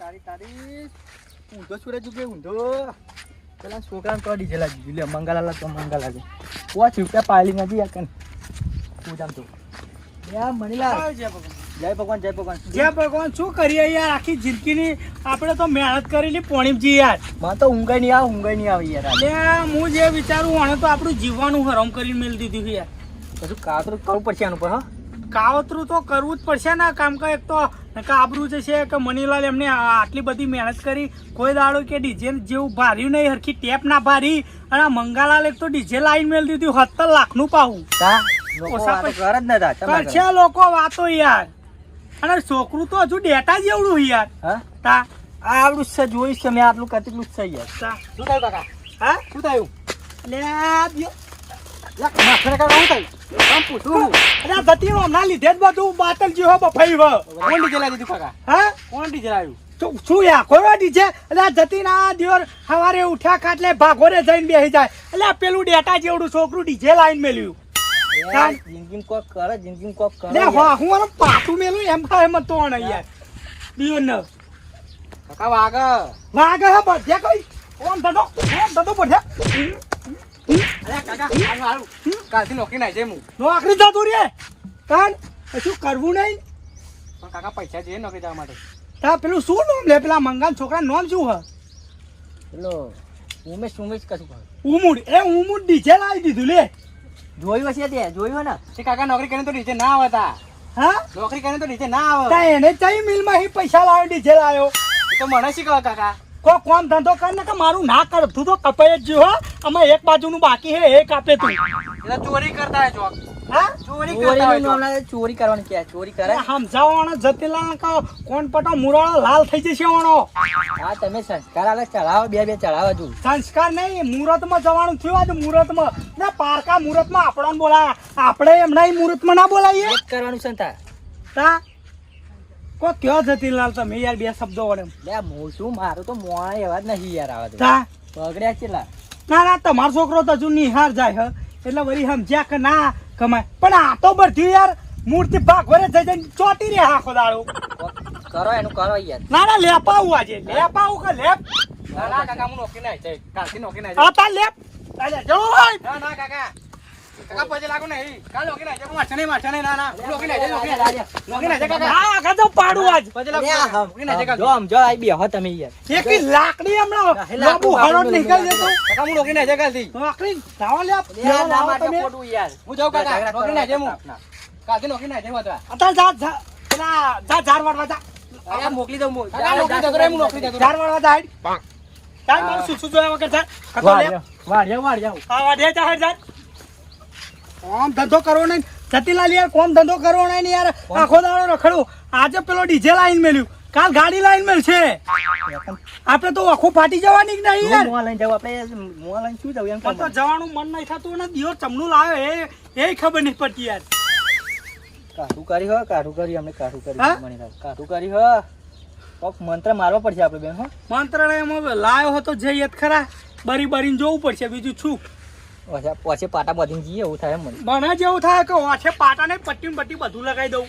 તારી ઊંધો સુરજ ઉગે ઊંધો પેલા છોકરાને તો ડીજે લાગી લે મંગાલા તો મંગાલા છે 5 રૂપિયા પાલી નથી યાર કન પૂજામ તો યાર મણીલાલ જય ભગવાન જય ભગવાન શું કરીએ યાર આખી જિંદગીની આપણે તો મહેનત કરેલી પોણીમજી યાર મને તો ઊંઘ નહીં આવે યાર લે હું જે વિચારું આને તો આપણું જીવવાનું હરામ કરીને મેલ દીધું છે યાર બધું કાવતરું કરવું પડશે આનું પર હા કાવતરું તો કરવું જ પડશે ને કામ કે એક તો આબરૂ જે છે કે મનીલાલ એમને આટલી બધી મહેનત કરી કોઈ દાડો કે ડીજે જેવું ભાર્યું નહીં હરખી ટેપ ના ભારી અને મંગાલાલ એક તો ડીજે લાઈન મેલ દીધું 70 લાખનું પાવું કરશે લોકો વાતો યાર અને છોકરું તો હજુ ડેટા જેવડું યાર તા આવડું છે જોઈશ મેં આટલું કેટલું છે યાર શું થયું કાકા હા શું થયું સવારે ઉઠ્યા ખાટલે ભાગોરે જઈને બેસી જાય એટલે પેલું ડેટા જેવડું છોકરું ડીજે લાઈન મેલ્યું જિંદગી કોક કરે હું પાછું મેલું એમ એમ તો યાર દિયો ન કાકા વાગ બધે કઈ ઓમ ધંધો બધે કાલથી નોકરી નાઈ જાય નોકરી જતું રે કાન શું કરવું નહીં પણ કાકા પૈસા છે નોકરી જવા માટે તા પેલું શું નામ લે પેલા મંગાન છોકરા નામ શું હ પેલો ઉમેશ કશું ઉમુડ ડીજે લાવી દીધું લે જોયું હશે તે જોયું ને તે કાકા નોકરી કરીને તો ડીજે ના આવતા હા નોકરી કરીને તો ડીજે ના આવે તા એને ચાઈ મિલ માં પૈસા લાવ્યો ડીજે લાવ્યો તો મને શીખવા કાકા કો કોમ ધંધો કર ને કે મારું ના કર તું તો કપાઈ જ જો અમે એક બાજુનું બાકી હે એક આપે તું એટલે ચોરી કરતા હે ચોક હા ચોરી કરવાની કે ચોરી કરે સમજાવવાનો જતેલા કા કોણ પટો મુરાળો લાલ થઈ જશે ઓણો હા તમે સંસ્કાર આલે ચડાવો બે ચડાવો જો સંસ્કાર નહીં મુહૂર્તમાં જવાનું થયું આજ મુહૂર્તમાં ના પારકા મુહૂર્તમાં આપણને બોલાયા આપણે એમના મુહૂર્તમાં ના બોલાઈએ એક કરવાનું છે તા કો ક્યાં જતી લાલ તમે યાર બે શબ્દો વડે લે હું શું મારું તો મોણા એવા જ નહીં યાર આવા તા પગડ્યા કેટલા ના તમારો છોકરો તો હજુ નિહાર જાય એટલે વળી સમજ્યા કે ના કમાય પણ આ તો બધી યાર મૂર્તિ ભાગોરે જઈને ચોટી રે આખો દાડો કરો એનું કરો યાર ના લેપાવું આજે લેપાવું કે લેપ ના કાકા હું નોકરી ના જાય કાલથી નોકરી ના જાય આ તા લેપ અરે જો ના કાકા પૈસા લાગુ નહીં કાલ નોકરી ના જાય મારછા નહીં ના નોકરી ના જાય કાકા હા કાકા પાડું આજ પૈસા લાગુ નોકરી ના જાય જો સમજો આઈ બેહો તમે યાર એક લાકડી હમણાં લાબુ હરોડ નીકળ જતો કાકા હું નોકરી ના જાય કાલથી નોકરી લાવો લે ના મારજો પોડું યાર હું જાઉં કાકા નોકરી ના જાય હું કાલથી નોકરી ના જાય વાતવા અતા જા ઝાડ વાળવા જા આ મોકલી દઉં હું નોકરી જતો રે હું નોકરી જતો ઝાડ વાળવા જા તાર મારું સુસુ જોયા વગર જા વાડિયા હા વાડિયા જા હેડ જા કોમ ધંધો કરવો નહીં જતીલાલ યાર કોમ ધંધો કરવો નહીં યાર આખો દાડો રખડું આજે પેલો ડીજે લાઈન મેલ્યું કાલ ગાડી લાઈન મેલશે આપણે તો આખો ફાટી જવાની જ નહીં યાર મોં લઈને જાવ આપણે મોં લઈને શું જાવ એમ તો જવાનું મન નહીં થતું ને દિયો ચમનું લાવ્યો એ ખબર નહીં પડતી યાર કાઠું કરી અમે કાઠું કરી મને કાઠું કરી કોક મંત્ર મારવા પડશે આપણે બેન હો મંત્ર એમાં લાવ્યો હતો જઈએ ખરા બરીને જોવું પડશે બીજું છું ઓછે પાટા બધીને જઈએ એવું થાય મને જેવું થાય કે ઓછે પાટા ને પટ્ટી બધું લગાવી દઉં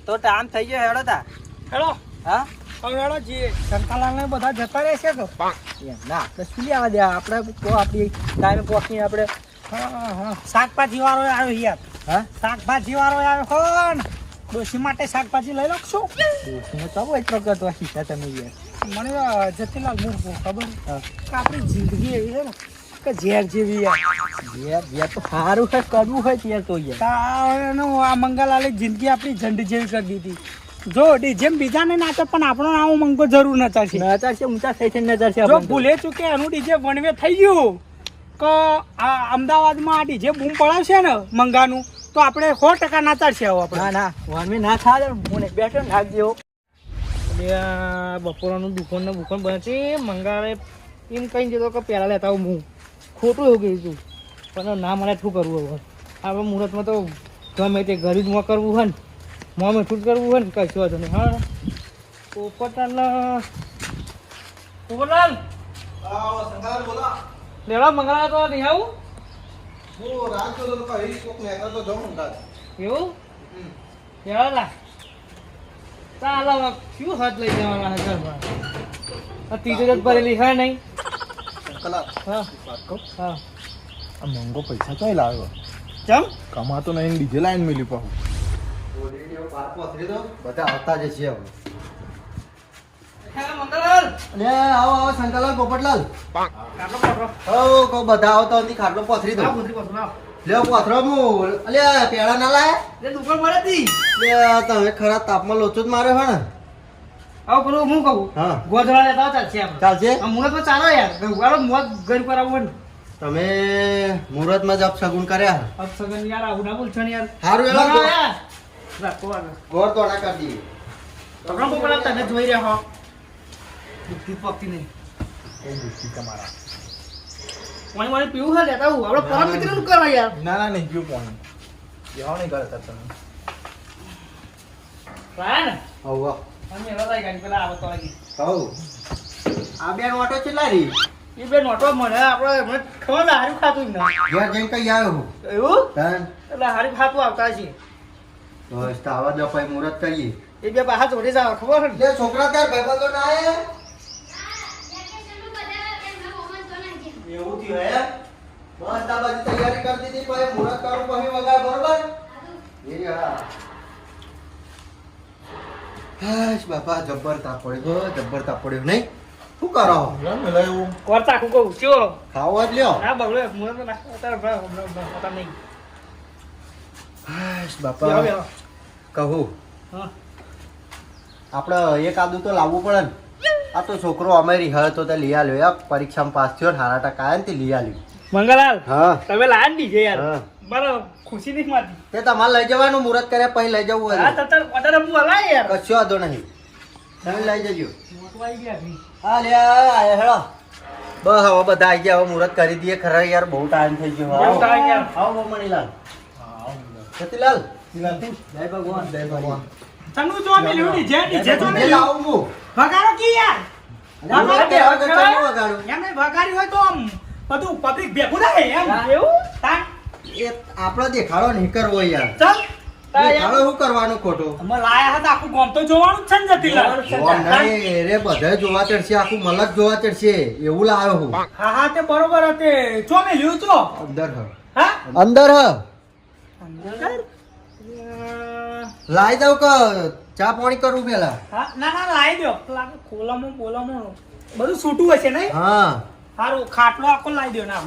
તો ટાઈમ થઈ ગયો હેડો તા હેડો હા હેડો જીએ શંકાલાલ ને બધા જતા રહેશે તો ના તો શું લેવા દે આપણે આપણી ટાઈમે પહોંચીને આપણે હા શાકભાજી વાળો આવ્યો યાર હા શાકભાજી વાળો આવ્યો હો ડોશી માટે શાકભાજી લઈ લો શું ડોશીને તો એક પ્રકાર તો શીખ્યા તમે યાર મને જતીલાલ મૂળ ખબર આપણી જિંદગી એવી છે ને ઝેર જેવી યાર તો સારું છે કરવું હોય ત્યારે તો યાર આ મંગાલાલે જિંદગી આપણી ઝંડ જેવી કરી દીધી જો જેમ બીજાને નાચે પણ આપણો આવો મંગો જરૂર નચાશે ઊંચા થઈ નચાશે જો ભૂલે ચૂકે એનું ડીજે વણવે થઈ ગયું કે આ અમદાવાદમાં આ ડીજે બૂમ પડાવશે ને મંગાનું તો આપણે 100% નાચાડશે આવો આપણે ના વણવે ના થાય મને બેઠો નાખજો બપોરાનું દુકાન બનશે મંગાળે એમ કઈ જતો કે પહેલા લેતા હું ખોટું એવું કહીશું પણ ના મને શું કરવું હવે આપણે મુહૂર્તમાં તો ગમે તે ઘરે જ કરવું હોય ને મોં મીઠું જ કરવું હોય ને કશું હતું નહીં હા પોપટલાલ લેવા મંગાવ્યા તો નહીં આવું એવું લેવા ચાલો હવે શું હાથ લઈ જવાના છે ઘરમાં આ ત્રીજો જ ભરેલી છે નહીં કલા હા વાત કહું હા આ મંગો પૈસા ચોય લાવ્યો ચમ કમાતો નહીં ડીજે લાઈન મિલી પાછું બધા આવતા જ છીએ હવે મંગળલાલ અરે આવો આવો શંકરલાલ પોપટલાલ કાટલો પકડો હો કો બધા આવતા નથી ખાટલો પથરી દો આ પુત્રી પકડો આવ લ્યો પથરો હું અલ્યા પેડા ના લાય એ દુકાન મળે તી લે તમે ખરા તાપમાં લોચો જ માર્યો હે ને આવ પેલું હું કહું હા ગોધરા લેતા ચાલશે આપણે ચાલશે આ મુહૂર્ત તો ચાલો યાર ગાળો મુહૂર્ત ઘર પર આવવું ને તમે મુહૂર્તમાં જપ સગુન કર્યા અબ સગન યાર આવું ના બોલશો ને યાર હારું ના, એલા યાર રાખો આગળ ગોર તો ના કરી દઈએ પકડો પોપડા તમે જોઈ રહ્યા હો દુખતી પકતી નહીં કઈ દુઃખી તમારા પાણી વાણી પીવું છે લેતા આવું આપણે પરમ મિત્રનું કરવા યાર ના ના નહીં પીવું પાણી કેવા નહીં કરતા તમે રાય ને હવ અમે એવા લઈ ગાડી પેલા આવતો લાગી હવ આ બેન ઓટો કેટલા રહી એ બે નોટો મને આપણે મને ખબર ને હારું ખાતું જ ના ઘેર જઈને કઈ આવ્યો હું એવું તન એટલે હારું ખાતું આવતા છે બસ તો આવા દો પછી મુહૂર્ત કરીએ એ બે પાછા જોડે જાવ ખબર છે ને લે છોકરા ત્યાર ભાઈબંધો ના આયા એવું થયું હે બસ આ બધી તૈયારી કરી દીધી પછી મુહૂર્ત કરું પછી વગાડ બરોબર એ હા હાશ બાપા જબ્બર તાપ પડ્યો જબ્બર તાપ પડ્યો નહીં શું કરો મેલાયું કરતા આખું કહું ચો ખાવા જ લ્યો ના બગડે મુહૂર્ત ના અત્યારે હોતા નહીં હાશ બેહો, બાપા બેહો. કહું હા આપણે એક આદુ તો લાવવું પડે ને આ તો છોકરો અમારી હવે તો તે લઈ આલ્યો યાર પરીક્ષામાં પાસ થયો ને સારા ટકા આવ્યા ને તે લઈ આલ્યું મંગલાલ હા તમે લાન દીજે યાર હા. મારો ખુશી નહીં મારતી તે તમારે લઈ જવાનું મુહૂર્ત કર્યા પછી લઈ જવું હા હોય તો અત્યારે હું હલાય યાર કશો વાંધો નહીં તમે લઈ જજો મોટું આવી ગયા છે. હા લે આયા હેડો બસ હવે બધા આવી ગયા હવે મુહૂર્ત કરી દઈએ ખરા યાર બહુ ટાઈમ થઈ ગયો બહુ time યાર. આવો મણીલાલ સતીલાલ જય ભગવાન જય ભગવાન તનુ જો અમે લીધી જે ડીજે તો અમે લાવું હું વગાડો કી યાર મુહૂર્ત બે વખત ચાલુ વગાડું. એમને વગાડી હોય તો આમ બધું પબ્લિક ભેગું થાય એમ એવું તાન એ આપણો દેખાડો નહીં કરવો યાર ચલ દેખાડો શું કરવાનું ખોટું અમે લાયા હતા આખું ગામ તો જોવાનું જ છે ને જતીલાલ કોણ નહીં રે બધા જોવા ચડશે આખું મલક જોવા ચડશે એવું લાવ્યો હું હા હા તે બરોબર હતે જો મે લ્યું તો અંદર હ હા અંદર હ અંદર લાઈ દઉં કે ચા પાણી કરું પેલા હા ના ના લાવી દો લાગે ખોલામાં બોલામાં બધું છૂટું હશે નહીં હા સારું ખાટલો આખો લાવી દો ના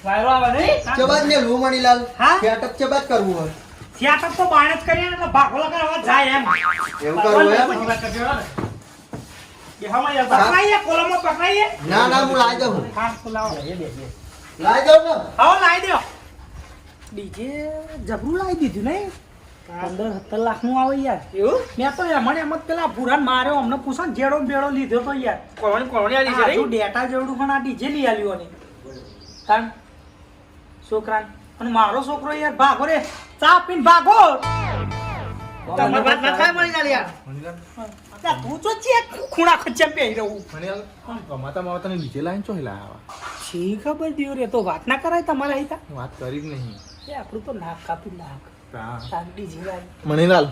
વાયરો આવે નહીં ચબાદ ને લુ મણીલાલ હા? સેટઅપ ચબાદ કરવું હોય થિયેટર તો બાણ જ કરીએ ને એટલે ભાગો લગાડવા જાય એમ એવું કરવું એમ પકડાઈએ કોલમમાં પકડાઈએ ના ના હું લાઈ દઉં હા ખોલાવો લાઈ દઉં ને હા લાવી દો ડીજે જબરું લાવી દીધું નહીં 15-17 લાખ નું આવે યાર એવું મેં તો એમણે એમ જ પેલા ભૂરાન માર્યો અમને પૂછો ને જેડો ને બેડો લીધો તો યાર કોણ આલી છે આ રે? તું ડેટા જેવડું પણ આ ડીજે લઈ આલ્યું અને કારણ છોકરાને અને મારો છોકરો યાર ભાગો રે ચા પીને ભાગો તમારી વાત ના થાય મળી જાય યાર અચ્છા, તું તો છે ખૂણા ખચ્ચા પહેરી રહું કમાતા માવતાને ડીજે લાઈન ચોય લાવ્યા શી ખબર દિયો રે તો વાત ના કરાય તમારા હિતા વાત કરી જ નહીં એ આપણું તો નાક કાપી નાક શાંતિ જીવાય મણીલાલ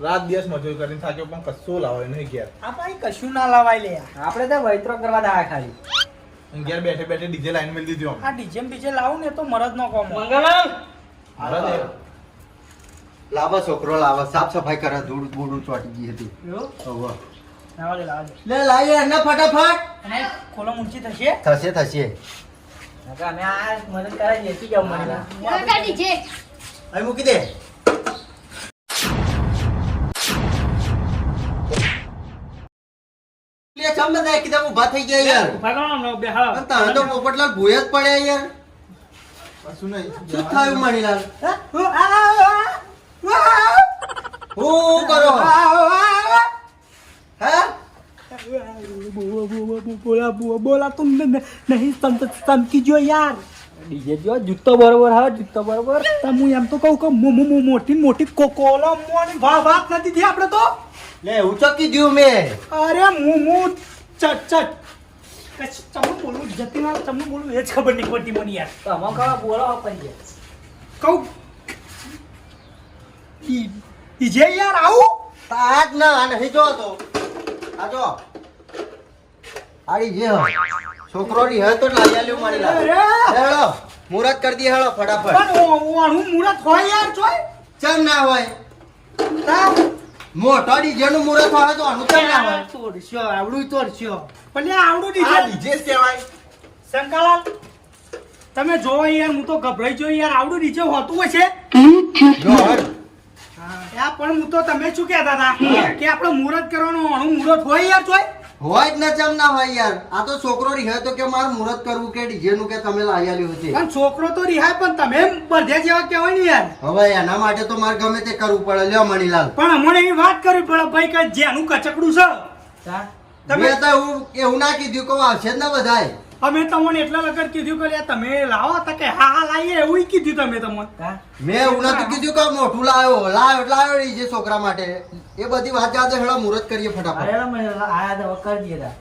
રાત દિવસ મજૂરી કરીને થાક્યો પણ કશું લાવે નહીં ઘેર આ ભાઈ કશું ના લવાય લે યાર. આપણે તો વૈત્રો કરવા દા ખાલી ઘેર બેઠે બેઠે ડીજે લાઈન મેળ દીધી આ ડીજે બીજે લાવું ને તો મરદ નો કોમ મંગલાલ અમને લાવો છોકરો લાવો સાફ સફાઈ કરે ધૂળ બૂડું ચોટી ગઈ હતી હવે લાવા દે લાવા દે લે લાઈએ ને ફટાફટ અને ખોલો ઊંચી થશે થશે થશે અમે આ મદદ કરાવી લેતી જાવ મને અહીં મૂકી દે લે ચમ બધા એકદમ ઊભા થઈ ગયા યાર ઉભા કરો ને બેહાડો. અને તને તો પોપટલાલ ભૂય જ પડ્યા યાર કશું નહીં શું થયું મણીલાલ હા? આ, હું કરો હે બોલા તું નહીં તમકી જો યાર ડીજે જો જૂતો બરોબર હા જૂતો બરોબર હું એમ તો કહું કે મોટી મોટી કોકોલો મોની વાત નથી થઈ આપણે તો લે હું ચકી દ્યું મેં અરે હું ચટ તમને બોલું જતીના તમને બોલું એ જ ખબર નહીં પડતી મને યાર તમે કહો બોલો પડી કહું ઈજે યાર આવું આ જ ના આ નહીં જો તો આ જો આડી જે હ છોકરો ની હે તો લાયા લ્યો મારી લાલ હેળો મુરત કરી દી હેળો ફટાફટ પણ ઓણું મુરત હોય યાર ચોય ચમ ના હોય તા મોટો ડીજે નું મુરત હોય તો આનું ચમ ના હોય તોડશો આવડું તોડશો પણ યાર આવડું આ ડીજે ડીજે જ કહેવાય. શંકાલાલ તમે જોવો યાર હું તો ગભરાઈ ગયો યાર આવડું ડીજે હોતું હશે જો હર યાર પણ હું તો તમે શું કહેતા હતા કે આપણે મુહૂર્ત કરવાનું ઓણું મુહૂર્ત હોય યાર ચોય હોય જ ને ચમ ના હોય યાર આ તો છોકરો રહે તો કે મારે મુરત કરવું કે ડીજે નું કે તમે લાયા લ્યો છે પણ છોકરો તો રિહાય પણ તમે બધે જેવા કહેવાય ને યાર હવે એના માટે તો મારે ગમે તે કરવું પડે લ્યો મણીલાલ પણ અમને એવી વાત કરવી પડે ભાઈ કે જેનું કચકડું છે તમે મેં તો એવું ના કીધું કે આવશે જ ને બધાય અમે તમને એટલા લગર કીધું કે યાર તમે લાવો તો કે હા હા લાવીએ એવું કીધું તમે તમને મેં એવું નતું કીધું કે મોટું લાવ્યો ડીજે છોકરા માટે એ બધી વાત જાતે હેડો મુરત કરીએ ફટાફટ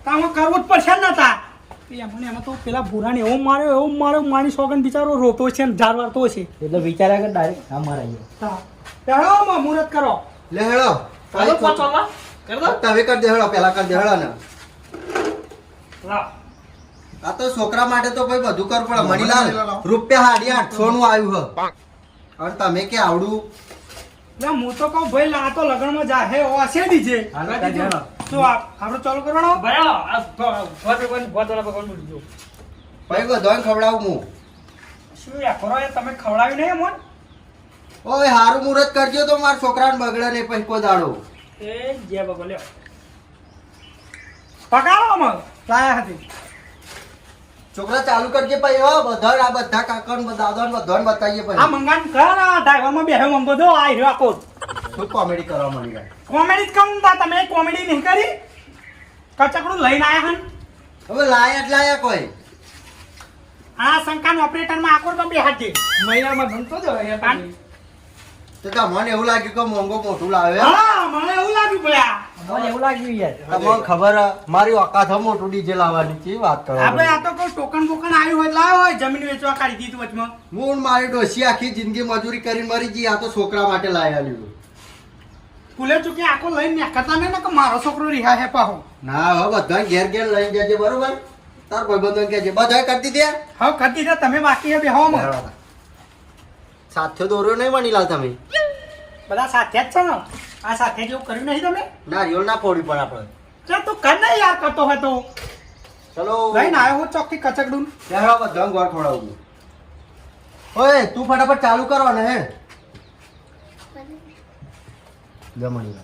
કામ કરવું જ પડશે ને નતા એમને એમાં તો પેલા ભૂરાને એવો માર્યો મારી સોગન બિચારો રોતો છે ને ઝાર વાળતો છે એટલે વિચાર્યા કે ડાયરેક્ટ આ મરાઈએ ચાલો મુહૂર્ત કરો લે હેડો તમે કરી દે હેડો પેલા કરી દે હેડો ને લાવ આ તો છોકરા માટે તો ભાઈ બધું કરવું પડે મણીલાલ રૂપિયા 850 નું આવ્યું હ અને તમે કે આવડું ના હું તો કહું ભાઈ આ તો લગનમાં જા હે ઓ હશે ડીજે તો આપણે ચાલુ કરવાનો ભાઈ બધાને ખવડાવું હું શું યાર કરો યાર તમે ખવડાવ્યું નહીં અમોન ઓય હારું મુરત કરજો તો મારા છોકરાને બગડે નહીં પછી કોઈ દાડો એ જે બગો લ્યો પકાવો મગ લાયા હતી છોકરા ચાલુ કરજે ભાઈ હો બધા કાકા દાદા બધાને બતાવીએ આ પછી મંગાન કર ડ્રાઈવરમાં બેહે મંગો દો આ રહ્યો આખો શું કોમેડી કરવા મળી ગયા કોમેડી જ કમ તા તમે કોમેડી નહીં કરી કચકડું લઈને આયા હન હવે લાયા એટલે લાયા કોઈ આ શંકાન ઓપરેટરમાં આકોર તો બે હાથ દે મહિનામાં ગમતો જ હોય યાર. તો તમને એવું લાગ્યું કે મોંઘો મોટું લાવે હા મને એવું લાગ્યું ભયા મને એવું લાગ્યું યાર તમને ખબર હે, મારી ઓકાત હે મોટું ડીજે લાવવાની છે વાત કરો આપણે આ તો કોઈ ટોકન બોકન આવ્યું હોય લાવ્યો હોય જમીન વેચવા કાઢી દીધું વચમાં હું મારી ડોસી આખી જિંદગી મજૂરી કરીને મરી ગઈ આ તો છોકરા માટે લાયા લીધું કુલે ચૂકી આખો લઈને નેકરતા નહીં ને કે મારો છોકરો રિહા હે પાહો ના હવે બધા ઘેર ઘેર લઈને જજે બરોબર તાર ભાઈબંધો કે છે બધા કરતી દે હવે કરતી છે તમે બાકી હે બેહવામાં સાથે દોર્યો નહીં મણીલાલ તમે બધા સાથે જ છો ને આ સાથે જેવું કર્યું નહીં તમે નારિયેળ ના ફોડી પણ આપણે ચાલ તું કર ને યાર કરતો હોય તો ચલો લઈને આવ્યો હું ચોકથી કચકડું બેહવા બધા ગોળ ખવડાવું ઓય તું ફટાફટ ચાલુ કરો ને હે જમણી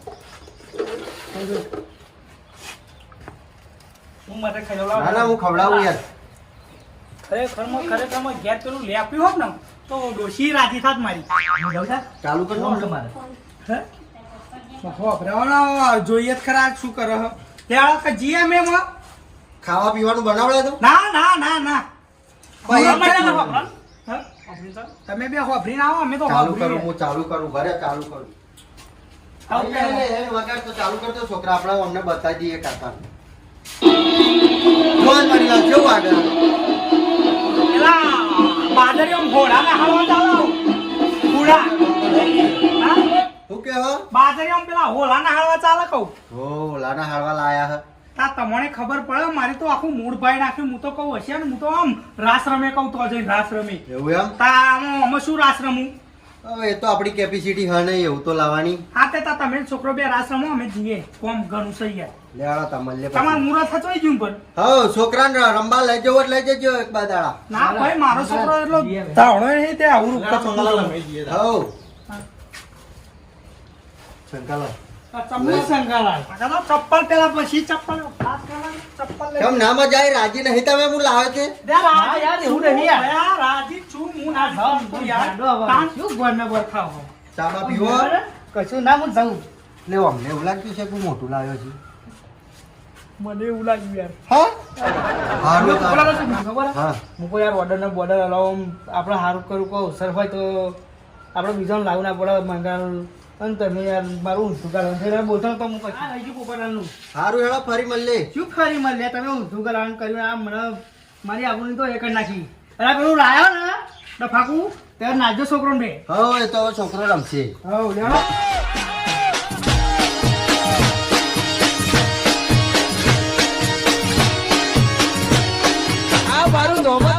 હું મને ના ખવડાવું ના હું ખવડાવું યાર ખરેખરમાં ઘેર પેલું લેપ્યું હોત ને તો ડોશી રાજી થાત મારી ચાલુ કરો તમારે હે વાપરવાનો જોઈએ જ ખરા શું કરે હે ત્યાં કે જીએમ એમ ખાવા પીવાનું બનાવડે તો ના ના ના ના ભાઈ, તમે બે હોભરીને આવો અમે તો ચાલુ કરું હોભરીને. હું ચાલુ કરું ઘરે ચાલુ કરું આવું એ, વગર તો ચાલુ કરતો છોકરા આપણે અમને બતાવી દઈએ કાકા જોન મળી લાવ કેવું આગળ પેલા બાદરીઓ ઘોડાને હાલવા ચાલો ઘોડા હા? શું કે હો બાદરીઓ પેલા હોલાને હાલવા ચાલે કહું ઓ લાના હાડવા લાયા હે તા તમને ખબર પડે મારી તો આખું મૂડ ભાઈ નાખ્યું હું તો કહું હશે ને હું તો આમ રાસ રમે કહું તો જઈને રાસ રમી એવું એમ તા અમે શું રાસ રમું હવે એ તો આપણી કેપેસિટી હા નહીં એવું તો લાવવાની હા તે તા તમે છોકરો બે રાસ રમો અમે જઈએ કોમ ઘણું સહી યાર લેવાડો તમને તમારું મુહૂર્ત થતું ગયું પણ હા છોકરાને રંબા લઈ જવો એટલે લઈ જજો એક બા દાડા ના ભાઈ મારો છોકરો એટલો તાવણો નહીં તે આવું રૂપ હઉ શંકાલા ચપ્પલ પેલા પછી ચપ્પલ ચપ્પલ કેમ ના મજા આવી રાજી નહીં તમે હું લાવે છે યાર, એવું નહીં યાર. રાજી છું હું ના જાઉં છું યાર શું ગોળને બોર ખાવો? ચાબા પીવો કશું ના હું જાઉં લે અમને એવું લાગ્યું છે કે મોટું લાવ્યો છે મને એવું લાગ્યું યાર હા હારું બોલાવો છો મને ખબર હે? હા મૂકો યાર ઓર્ડર ને બોર્ડર હલાવો આપણે સારું કરું કહું સર હોય તો આપણે બીજાને લાવવું ના પડે મંગાવું અને તમે યાર મારું ઊંધું ગાળવાનું છે બોલતો તો હું કશું રહી ગયું પોપટલાલનું હારું હેડો ફરી મળીએ શું ખરી મળે તમે ઊંધું ગાળવાનું કર્યું આ મને મારી આપણને તો એ કરી નાખી અરે પેલું લાયો ને ડફાકું ત્યારે નાજો છોકરો ને હવે એ તો છોકરો રમશે હવ લેવા મારું નોમ જ